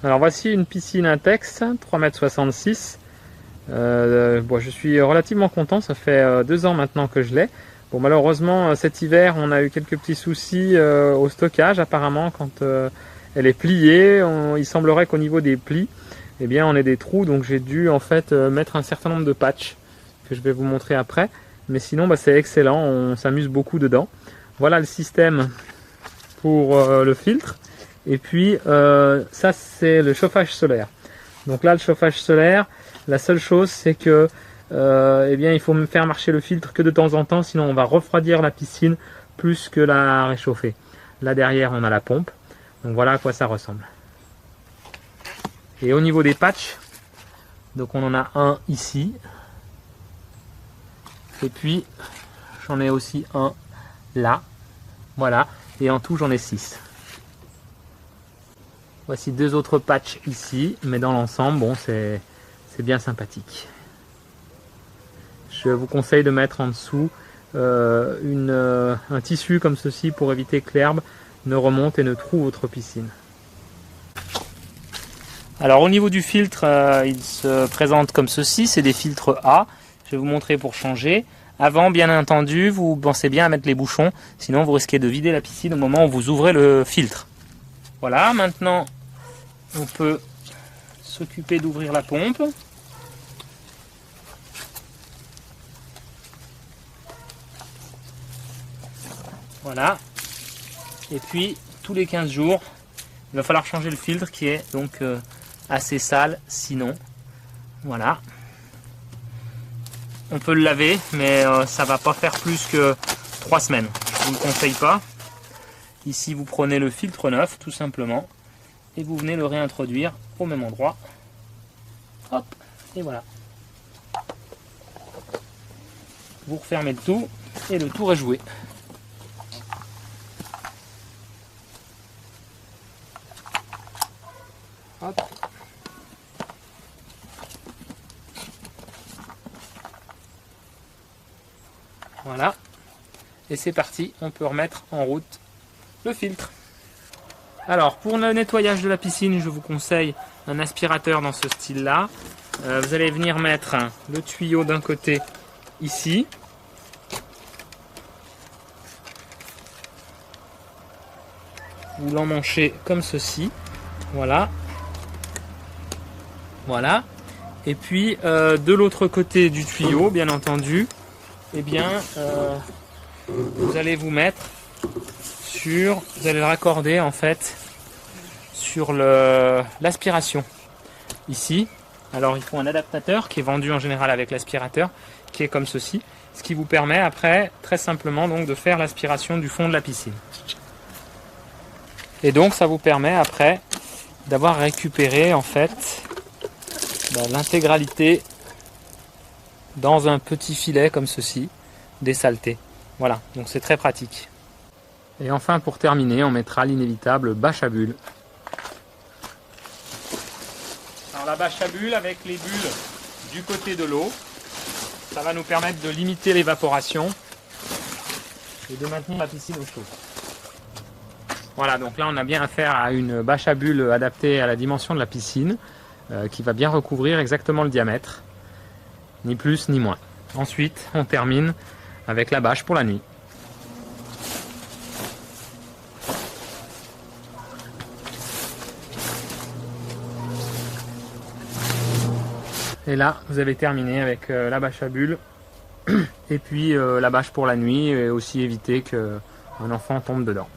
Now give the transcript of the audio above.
Alors voici une piscine Intex, 3,66 m. Bon, je suis relativement content, ça fait 2 ans maintenant que je l'ai. Bon, malheureusement cet hiver on a eu quelques petits soucis au stockage apparemment quand elle est pliée. Il semblerait qu'au niveau des plis, eh bien, on ait des trous, donc j'ai dû en fait mettre un certain nombre de patchs que je vais vous montrer après. Mais sinon bah, c'est excellent, on s'amuse beaucoup dedans. Voilà le système pour le filtre. Et puis ça c'est le chauffage solaire. Donc là le chauffage solaire, la seule chose c'est que eh bien, il faut faire marcher le filtre que de temps en temps, sinon on va refroidir la piscine plus que la réchauffer. Là derrière on a la pompe, donc voilà à quoi ça ressemble. Et au niveau des patchs, donc on en a un ici, et puis j'en ai aussi un là, voilà, et en tout j'en ai 6. Voici 2 autres patchs ici, mais dans l'ensemble, bon, c'est bien sympathique. Je vous conseille de mettre en dessous un tissu comme ceci pour éviter que l'herbe ne remonte et ne trouve votre piscine. Alors au niveau du filtre, il se présente comme ceci, c'est des filtres A. Je vais vous montrer pour changer. Avant, bien entendu, vous pensez bien à mettre les bouchons, sinon vous risquez de vider la piscine au moment où vous ouvrez le filtre. Voilà, maintenant on peut s'occuper d'ouvrir la pompe. Voilà. Et puis tous les 15 jours, il va falloir changer le filtre qui est donc assez sale sinon. Voilà. On peut le laver, mais ça va pas faire plus que 3 semaines. Je ne vous le conseille pas. Ici, vous prenez le filtre neuf, tout simplement, et vous venez le réintroduire au même endroit. Hop, et voilà. Vous refermez le tout, et le tour est joué. Hop. Voilà. Et c'est parti, on peut remettre en route le filtre. Alors pour le nettoyage de la piscine, je vous conseille un aspirateur dans ce style là. Vous allez venir mettre le tuyau d'un côté ici. Vous l'emmanchez comme ceci. Voilà. Voilà. Et puis de l'autre côté du tuyau, bien entendu, eh bien vous allez vous mettre vous allez le raccorder en fait sur l'aspiration ici. Alors il faut un adaptateur qui est vendu en général avec l'aspirateur, qui est comme ceci, ce qui vous permet après très simplement donc de faire l'aspiration du fond de la piscine. Et donc ça vous permet après d'avoir récupéré en fait l'intégralité dans un petit filet comme ceci des saletés. Voilà, donc c'est très pratique. Et enfin pour terminer, on mettra l'inévitable bâche à bulles. Alors la bâche à bulles avec les bulles du côté de l'eau, ça va nous permettre de limiter l'évaporation et de maintenir la piscine au chaud. Voilà, donc là on a bien affaire à une bâche à bulles adaptée à la dimension de la piscine, qui va bien recouvrir exactement le diamètre, ni plus ni moins. Ensuite on termine avec la bâche pour la nuit. Et là, vous avez terminé avec la bâche à bulles et puis la bâche pour la nuit, et aussi éviter qu'un enfant tombe dedans.